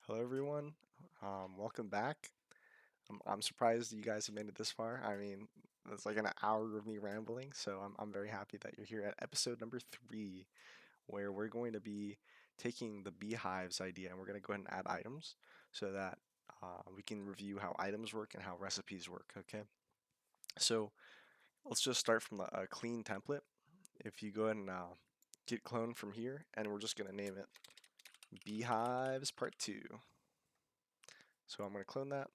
Hello, everyone. Welcome back. I'm surprised you guys have made it this far. I mean, it's like an hour of me rambling, so I'm very happy that you're here at episode number 3, where we're going to be taking the beehives idea and we're going to go ahead and add items so that we can review how items work and how recipes work. Okay, so let's just start from a clean template. If you go ahead and get clone from here, and we're just going to name it Beehives Part 2. So I'm going to clone that.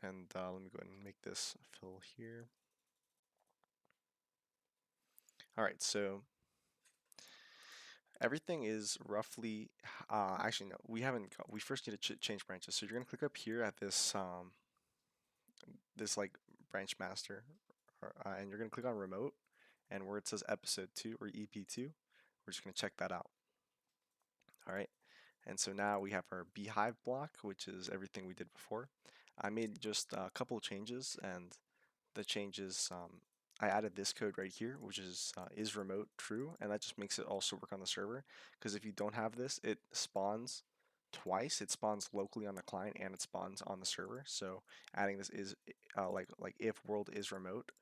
And let me go ahead and make this fill here. All right, so everything is roughly, actually no, we first need to change branches. So you're gonna click up here at this like branch master, and you're gonna click on remote, and where it says episode 2 or ep2, we're just gonna check that out. All right, and so now we have our beehive block, which is everything we did before. I made just a couple of changes, and the changes, I added this code right here, which is remote true, and that just makes it also work on the server. Because if you don't have this, it spawns twice. It spawns locally on the client and it spawns on the server. So adding this is like if world is remote,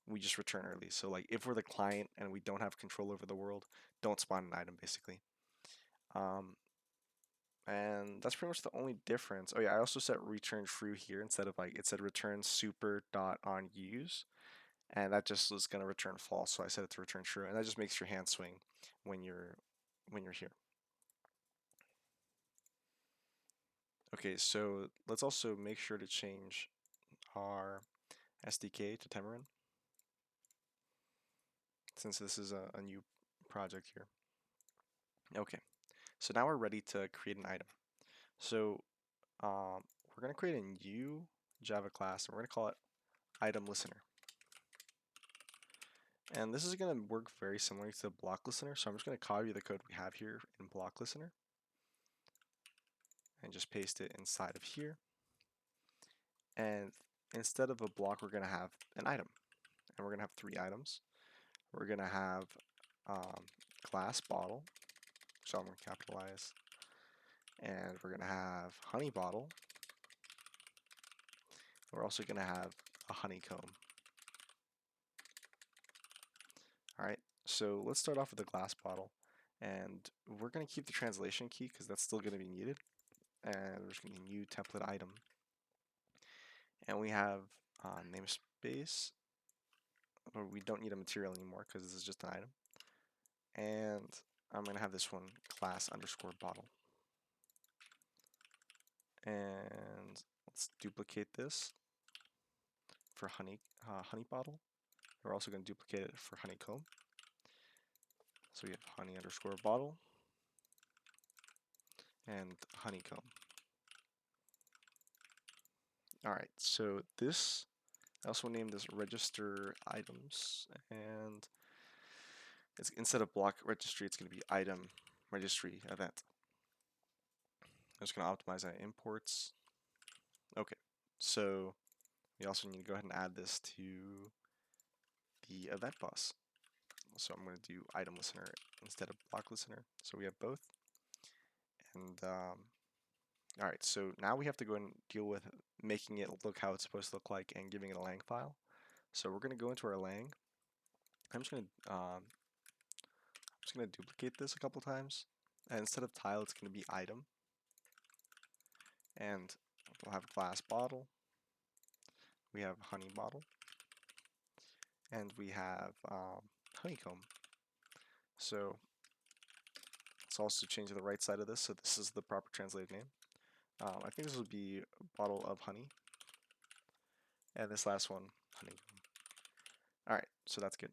we just return early. So like if we're the client and we don't have control over the world, don't spawn an item basically. Um, and that's pretty much the only difference. Oh yeah, I also set return true here instead of like it said return super dot on use, and that just is going to return false. So I set it to return true, and that just makes your hand swing when you're here. Okay, so let's also make sure to change our SDK to Tamarin since this is a new project here. Okay, so now we're ready to create an item. So we're going to create a new Java class, and we're going to call it item listener. And this is going to work very similarly to the block listener. So I'm just going to copy the code we have here in block listener and just paste it inside of here. And instead of a block, we're going to have an item. And we're going to have 3 items. We're going to have glass bottle, which I'm going to capitalize. And we're going to have honey bottle. We're also going to have a honeycomb. All right, so let's start off with the glass bottle. And we're going to keep the translation key because that's still going to be needed. And we're just going to new template item. And we have namespace, but we don't need a material anymore because this is just an item. And I'm going to have this one class underscore bottle. And let's duplicate this for honey bottle. We're also going to duplicate it for honeycomb. So we have honey underscore bottle and honeycomb. All right, so this, I also named this register items, and it's instead of block registry, it's going to be item registry event. I'm just going to optimize that imports. Okay, so we also need to go ahead and add this to the event bus. So I'm going to do item listener instead of block listener. So we have both. And all right, so now we have to go and deal with making it look how it's supposed to look like and giving it a lang file. So we're going to go into our lang. I'm just going to duplicate this a couple times. And instead of tile, it's going to be item. And we'll have glass bottle. We have honey bottle. And we have honeycomb. So let's also change the right side of this. So this is the proper translated name. I think this would be a bottle of honey. And this last one, honeycomb. All right, so that's good.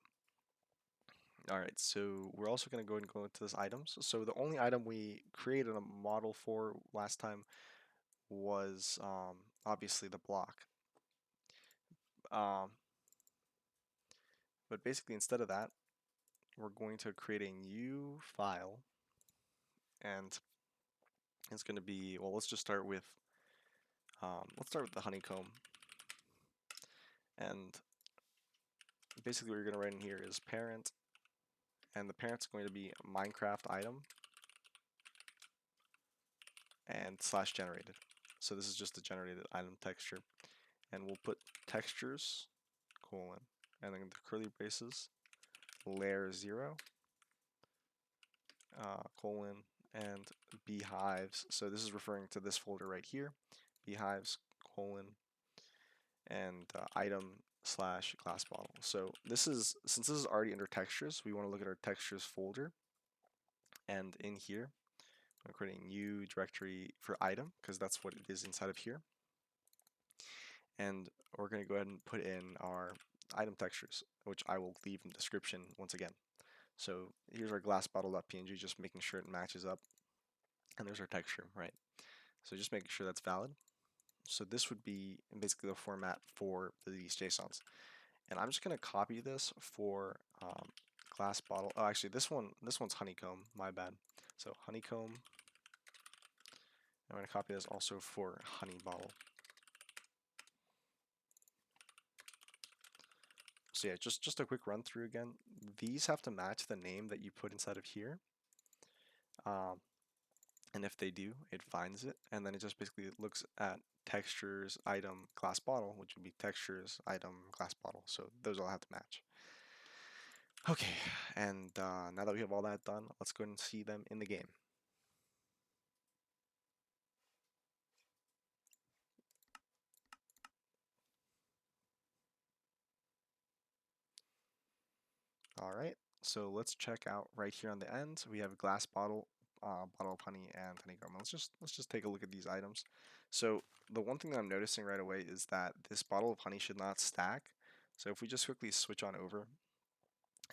All right, so we're also going to go and go into this items. So the only item we created a model for last time was obviously the block. Um, but basically instead of that, we're going to create a new file, and it's going to be, well, let's start with the honeycomb. And basically what you're going to write in here is parent, and the parent's going to be Minecraft item. and slash generated. So this is just the generated item texture. And we'll put textures, colon, and then the curly braces, layer 0, colon, and beehives. So this is referring to this folder right here, beehives, colon, and item slash glass bottle. So this is, since this is already under textures, we want to look at our textures folder, and in here I'm creating a new directory for item because that's what it is inside of here, and we're going to go ahead and put in our item textures, which I will leave in the description once again. So here's our glass bottle.png, just making sure it matches up, and there's our texture, right? So just making sure that's valid. So this would be basically the format for these JSONs. And I'm just going to copy this for glass bottle. Oh, actually, this one's honeycomb. My bad. So honeycomb. I'm going to copy this also for honey bottle. So yeah, just a quick run through again. These have to match the name that you put inside of here. And if they do, it finds it, and then it just basically looks at textures, item, glass bottle, which would be textures, item, glass bottle. So those all have to match. Okay, and now that we have all that done, let's go ahead and see them in the game. All right, so let's check out right here on the end. We have a glass bottle, bottle of honey, and honeycomb. Let's just take a look at these items. So the one thing that I'm noticing right away is that this bottle of honey should not stack. So if we just quickly switch on over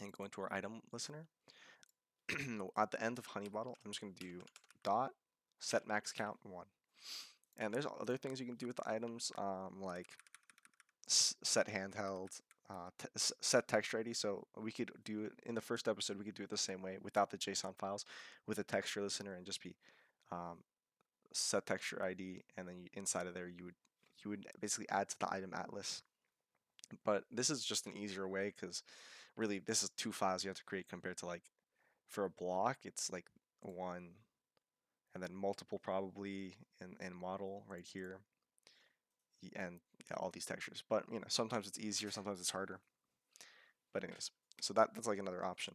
and go into our item listener, at the end of honey bottle, I'm just going to do dot set max count 1. And there's other things you can do with the items, like set handheld, set texture ID. So we could do it in the first episode. We could do it the same way without the JSON files, with a texture listener, and just be um, set texture ID, and then inside of there you would basically add to the item atlas. But this is just an easier way because really this is 2 files you have to create compared to, like, for a block it's like 1 and then multiple probably in model right here, and yeah, all these textures. But you know, sometimes it's easier, sometimes it's harder. But anyways, so that's like another option.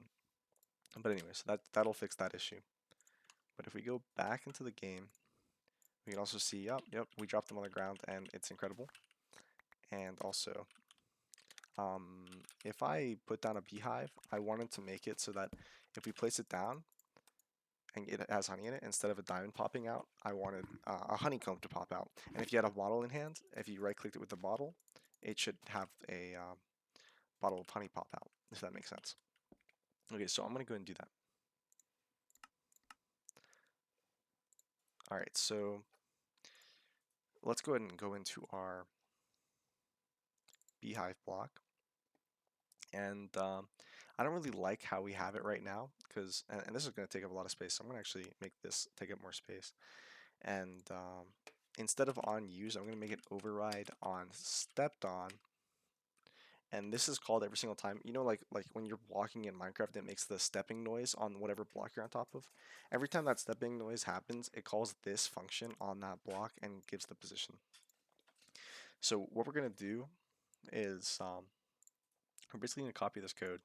But anyways, that'll fix that issue. But if we go back into the game, we can also see, yep, we dropped them on the ground, and it's incredible. And also, if I put down a beehive, I wanted to make it so that if we place it down and it has honey in it, instead of a diamond popping out, I wanted a honeycomb to pop out. And if you had a bottle in hand, if you right-clicked it with the bottle, it should have a bottle of honey pop out, if that makes sense. Okay, so I'm going to go and do that. All right, so let's go ahead and go into our beehive block. And I don't really like how we have it right now, because, and this is going to take up a lot of space, so I'm going to actually make this take up more space. And instead of on use, I'm going to make it override on stepped on. And this is called every single time. You know, like when you're walking in Minecraft, it makes the stepping noise on whatever block you're on top of. Every time that stepping noise happens, it calls this function on that block and gives the position. So what we're going to do is we're basically going to copy this code.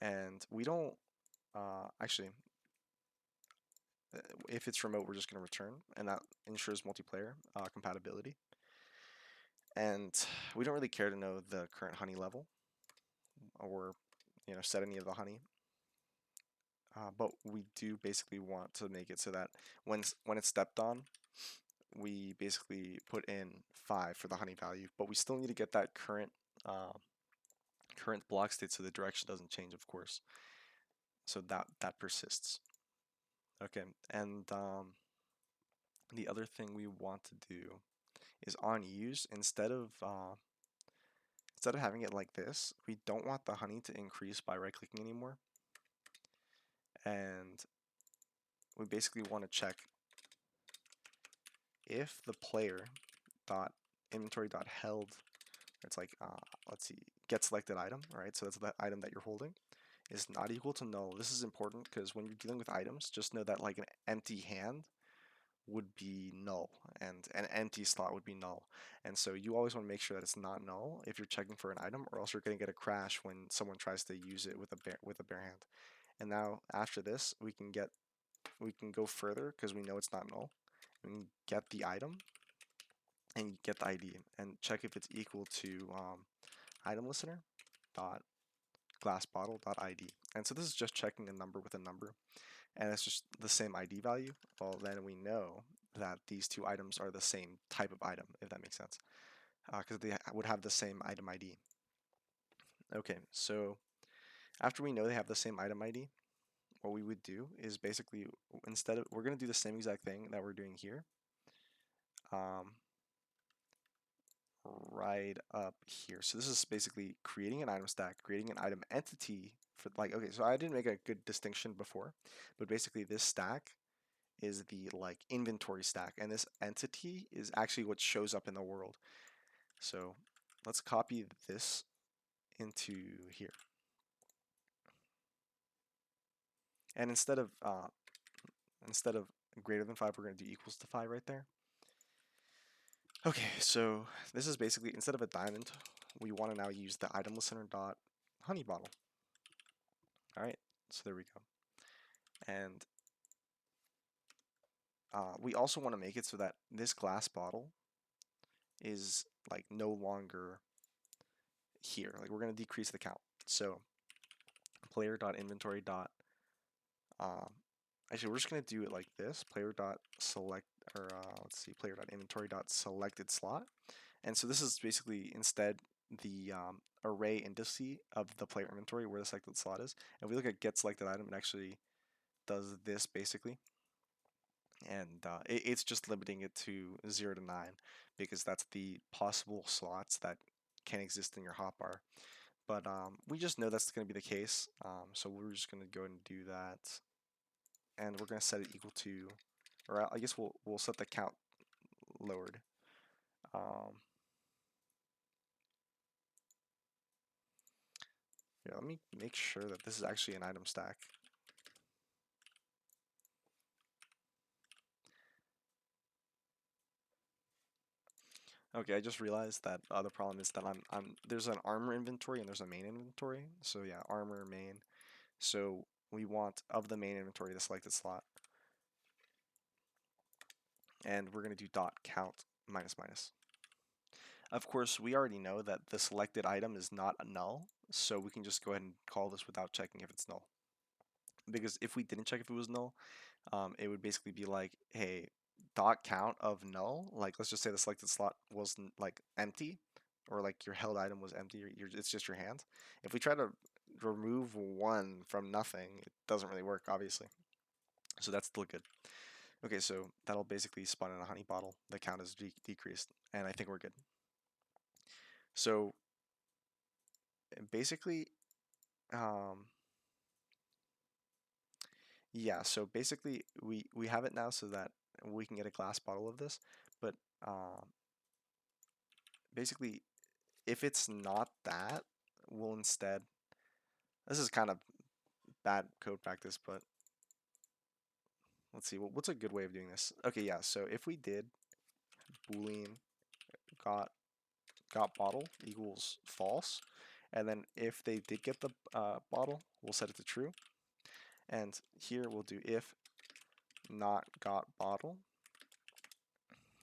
And we don't, actually, if it's remote, we're just going to return. And that ensures multiplayer compatibility. And we don't really care to know the current honey level or, you know, set any of the honey. But we do basically want to make it so that when it's stepped on, we basically put in 5 for the honey value, but we still need to get that current block state so the direction doesn't change, of course. So that persists. Okay, and the other thing we want to do is on use, instead of having it like this, we don't want the honey to increase by right-clicking anymore. And we basically want to check if the player dot inventory dot held, it's like let's see, get selected item, right? So that's the item that you're holding, is not equal to null. This is important because when you're dealing with items, just know that like an empty hand would be null, and an empty slot would be null. And so you always want to make sure that it's not null if you're checking for an item, or else you're going to get a crash when someone tries to use it with a bare hand. And now after this, we can go further because we know it's not null. We can get the item and get the ID and check if it's equal to item listener dot glass bottle dot ID. And so this is just checking a number with a number, and it's just the same ID value. Well, then we know that these two items are the same type of item, if that makes sense, because they would have the same item ID. Okay, so after we know they have the same item ID, what we would do is basically, instead of, we're going to do the same exact thing that we're doing here, um, right up here. So this is basically creating an item stack, creating an item entity for, like, okay, so I didn't make a good distinction before, but basically this stack is the like inventory stack, and this entity is actually what shows up in the world. So let's copy this into here. And instead of greater than 5, we're going to do equals to 5 right there. Okay, so this is basically, instead of a diamond, we want to now use the item listener dot honey bottle. All right, so there we go. And we also want to make it so that this glass bottle is like no longer here. Like we're going to decrease the count. So player dot inventory dot actually, we're just going to do it like this: player dot select, or let's see, player dot inventory dot selected slot. And so this is basically instead the array indice of the player inventory where the selected slot is. And if we look at get selected item, it actually does this basically. And it's just limiting it to 0 to 9 because that's the possible slots that can exist in your hotbar. But we just know that's going to be the case, so we're just going to go ahead and do that, and we're going to set it equal to, or I guess we'll set the count lowered. Yeah, let me make sure that this is actually an item stack. Okay, I just realized that the problem is that there's an armor inventory and there's a main inventory. So yeah, armor main. So we want of the main inventory the selected slot, and we're going to do dot count minus minus. Of course, we already know that the selected item is not a null, so we can just go ahead and call this without checking if it's null. Because if we didn't check if it was null, it would basically be like, hey, dot count of null. Like, let's just say the selected slot was like empty, or like your held item was empty. It's just your hand. If we try to remove one from nothing, it doesn't really work, obviously. So that's still good. Okay, so that'll basically spawn in a honey bottle. The count is decreased, and I think we're good. So basically, yeah, so basically we have it now so that we can get a glass bottle of this, but basically if it's not that, we'll instead, this is kind of bad code practice, but let's see, what's a good way of doing this? Okay, yeah, so if we did boolean got bottle equals false, and then if they did get the bottle, we'll set it to true, and here we'll do if not got bottle,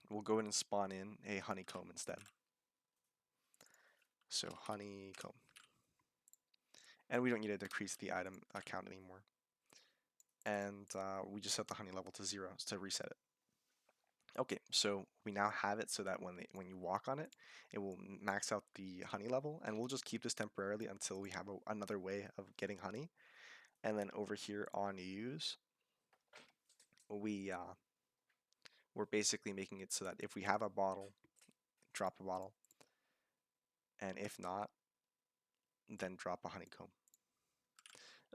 we'll go ahead and spawn in a honeycomb instead. So honeycomb. And we don't need to decrease the item count anymore. And we just set the honey level to 0 to reset it. Okay, so we now have it so that when you walk on it, it will max out the honey level, and we'll just keep this temporarily until we have another way of getting honey. And then over here on use, we're basically making it so that if we have a bottle, drop a bottle, and if not, then drop a honeycomb.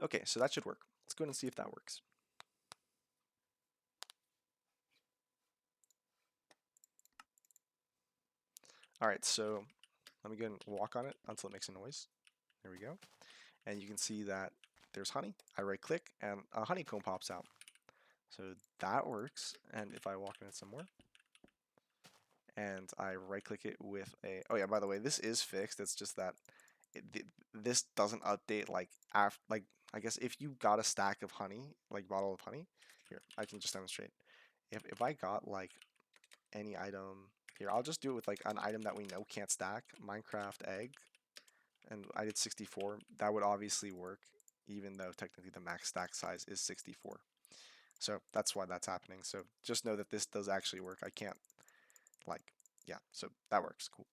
Okay, so that should work. Let's go ahead and see if that works. Alright, so let me go and walk on it until it makes a noise. There we go. And you can see that there's honey. I right click and a honeycomb pops out. So that works. And if I walk in it some more, and I right click it with a, oh yeah, by the way, this is fixed. It's just that this doesn't update like after, like, I guess if you got a stack of honey, like bottle of honey, here, I can just demonstrate. If I got like any item, here, I'll just do it with like an item that we know can't stack, Minecraft egg, and I did 64, that would obviously work, even though technically the max stack size is 64. So that's why that's happening. So just know that this does actually work. I can't, like, yeah, so that works, cool.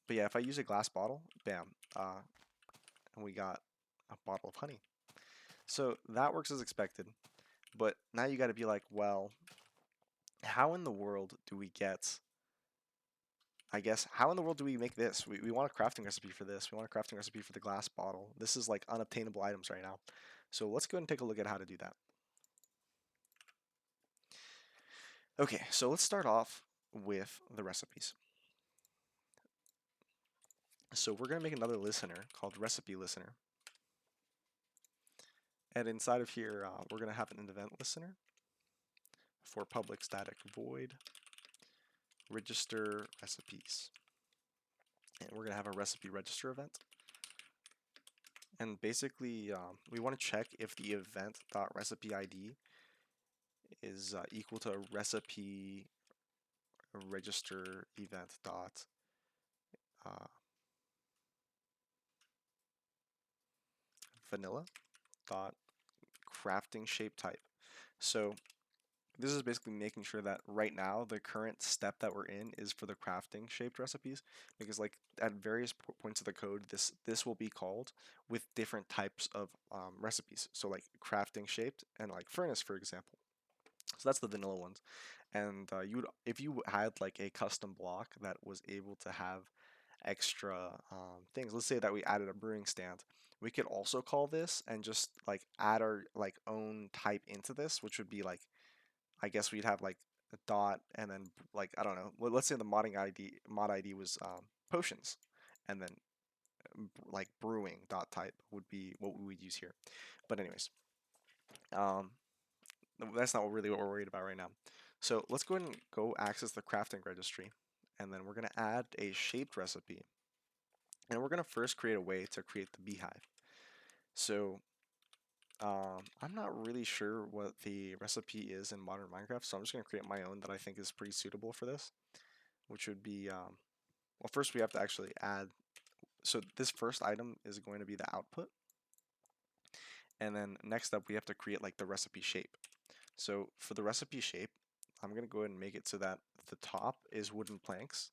But yeah, if I use a glass bottle, bam, and we got a bottle of honey. So that works as expected, but now you got to be like, well, how in the world do we get, I guess, how in the world do we make this? We want a crafting recipe for this. We want a crafting recipe for the glass bottle. This is like unobtainable items right now. So let's go ahead and take a look at how to do that. Okay, so let's start off with the recipes. So we're going to make another listener called recipe listener. And inside of here, we're going to have an event listener for public static void register recipes. And we're going to have a recipe register event. And basically, we want to check if the event.recipe ID is equal to recipe register event dot vanilla dot crafting shape type. So this is basically making sure that right now the current step that we're in is for the crafting shaped recipes, because like at various points of the code this will be called with different types of recipes. So like crafting shaped and like furnace, for example. So that's the vanilla ones. And if you had like a custom block that was able to have extra things, let's say that we added a brewing stand, we could also call this and just like add our like own type into this, which would be like, I guess we'd have like a dot and then like, I don't know, let's say the mod ID was potions, and then like brewing dot type would be what we would use here. But anyways, um, that's not really what we're worried about right now. So let's go ahead and go access the crafting registry, and then we're going to add a shaped recipe, and we're going to first create a way to create the beehive. So I'm not really sure what the recipe is in modern Minecraft, so I'm just going to create my own that I think is pretty suitable for this, which would be, well, first we have to actually add, so this first item is going to be the output, and then next up we have to create like the recipe shape. So for the recipe shape, I'm going to go ahead and make it so that the top is wooden planks,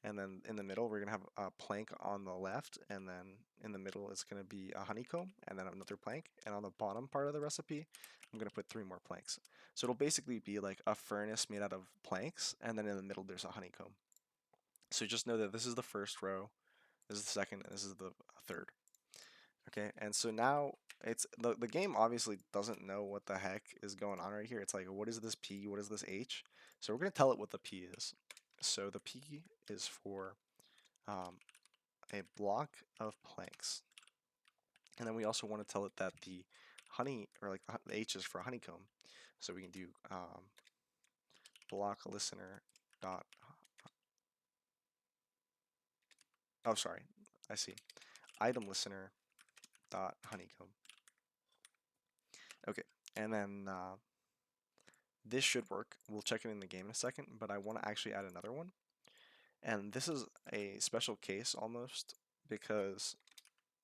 and then in the middle we're going to have a plank on the left, and then in the middle it's going to be a honeycomb and then another plank, and on the bottom part of the recipe I'm going to put 3 more planks. So it'll basically be like a furnace made out of planks, and then in the middle there's a honeycomb. So just know that this is the first row, this is the second, and this is the third. Okay, and so now it's the game obviously doesn't know what the heck is going on right here. It's like, what is this P? What is this H? So we're going to tell it what the P is. So the P is for um, a block of planks. And then we also want to tell it that the honey, or like the H is for honeycomb. So we can do block listener dot, oh sorry, I see, item listener dot honeycomb. Okay, and then this should work. We'll check it in the game in a second, but I want to actually add another one. And this is a special case almost, because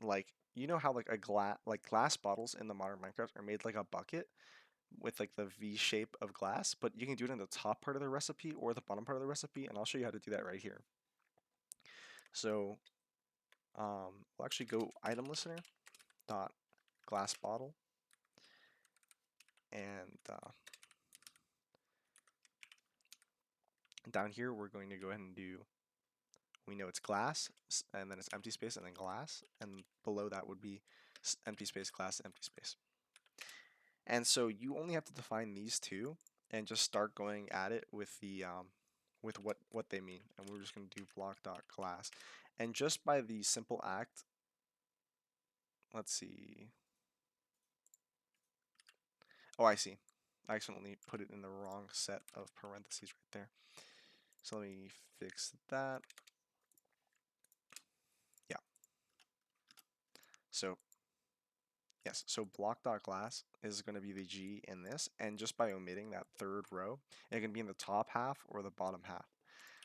like, you know how like glass bottles in the modern Minecraft are made like a bucket with like the V shape of glass, but you can do it in the top part of the recipe or the bottom part of the recipe, and I'll show you how to do that right here. So we'll actually go item listener dot glass bottle, and down here we're going to go ahead and do, we know it's glass, and then it's empty space, and then glass, and below that would be empty space, glass, empty space. And so you only have to define these two and just start going at it with the with what they mean. And we're just going to do block.glass. And just by the simple act, let's see. Oh, I see. I accidentally put it in the wrong set of parentheses right there. So let me fix that. Yeah. So yes, so block.glass is going to be the G in this, and just by omitting that third row, it can be in the top half or the bottom half.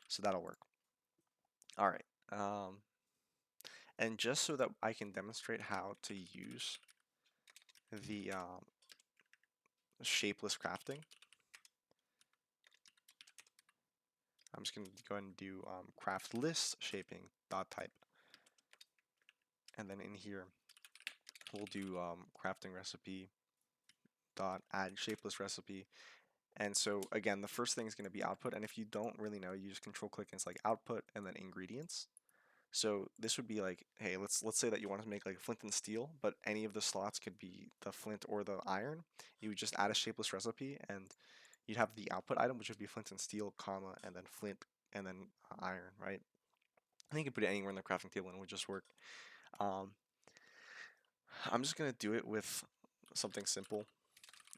So that'll work. All right. And just so that I can demonstrate how to use the shapeless crafting, I'm just going to go ahead and do craft list shaping dot type. And then in here, we'll do crafting recipe dot add shapeless recipe. And so again, the first thing is going to be output. And if you don't really know, you just control click and it's like output and then ingredients. So this would be like, hey, let's say that you want to make like flint and steel, but any of the slots could be the flint or the iron. You would just add a shapeless recipe and you'd have the output item, which would be flint and steel, comma, and then flint and then iron, right? I think you can put it anywhere in the crafting table and it would just work. Um, I'm just gonna do it with something simple.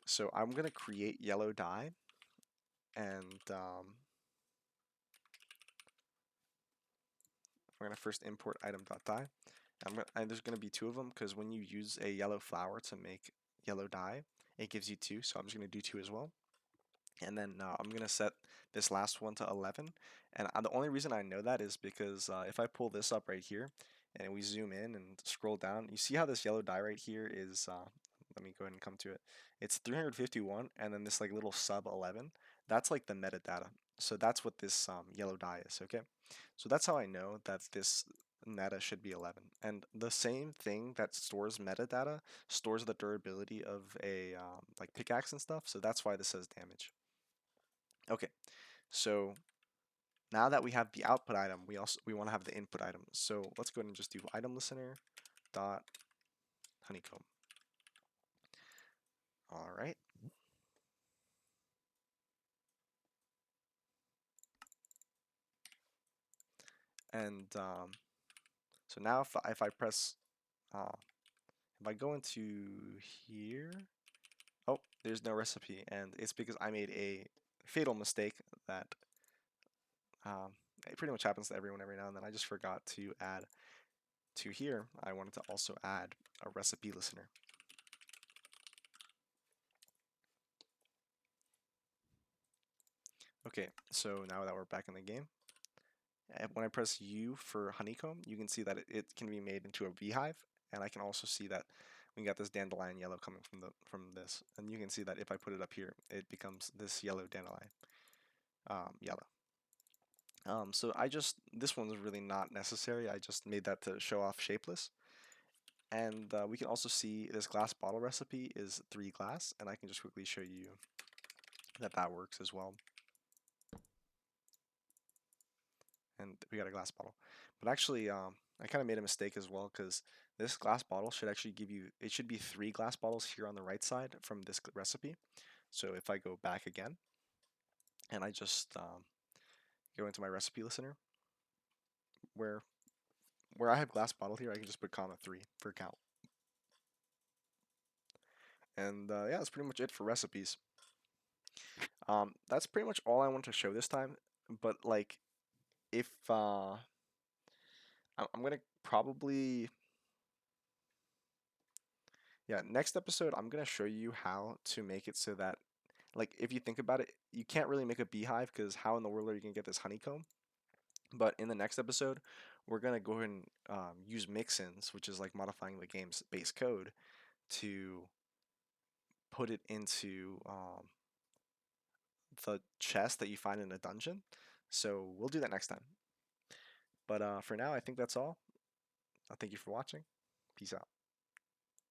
So I'm gonna create yellow dye, and I'm gonna first import item.dye. And there's gonna be two of them because when you use a yellow flower to make yellow dye, it gives you two. So I'm just gonna do two as well. And then I'm gonna set this last one to 11. And the only reason I know that is because if I pull this up right here and we zoom in and scroll down, you see how this yellow dye right here is, let me go ahead and come to it. It's 351 and then this like little sub 11, that's like the metadata. So that's what this yellow dye is, okay? So that's how I know that this meta should be 11. And the same thing that stores metadata stores the durability of a like pickaxe and stuff. So that's why this says damage. Okay, so now that we have the output item, we want to have the input item. So let's go ahead and just do item listener dot honeycomb. All right. And so now if I press, if I go into here, oh, there's no recipe, and it's because I made a fatal mistake that it pretty much happens to everyone every now and then. I just forgot to add to here. I wanted to also add a recipe listener. Okay, so now that we're back in the game, when I press U for honeycomb, you can see that it can be made into a beehive, and I can also see that we got this dandelion yellow coming from this, and you can see that if I put it up here, it becomes this yellow dandelion yellow. So this one's really not necessary. I just made that to show off shapeless. And we can also see this glass bottle recipe is 3 glass, and I can just quickly show you that that works as well. And we got a glass bottle. But actually, I kind of made a mistake as well because this glass bottle should actually give you, it should be 3 glass bottles here on the right side from this recipe. So if I go back again, and I just go into my recipe listener, where I have glass bottle here, I can just put comma 3 for count. And yeah, that's pretty much it for recipes. That's pretty much all I want to show this time. But like, if I'm gonna probably, yeah, next episode I'm gonna show you how to make it so that, like, if you think about it, you can't really make a beehive because how in the world are you gonna get this honeycomb? But in the next episode, we're gonna go ahead and use mixins, which is like modifying the game's base code to put it into the chest that you find in a dungeon. So we'll do that next time. But for now, I think that's all. Thank you for watching. Peace out.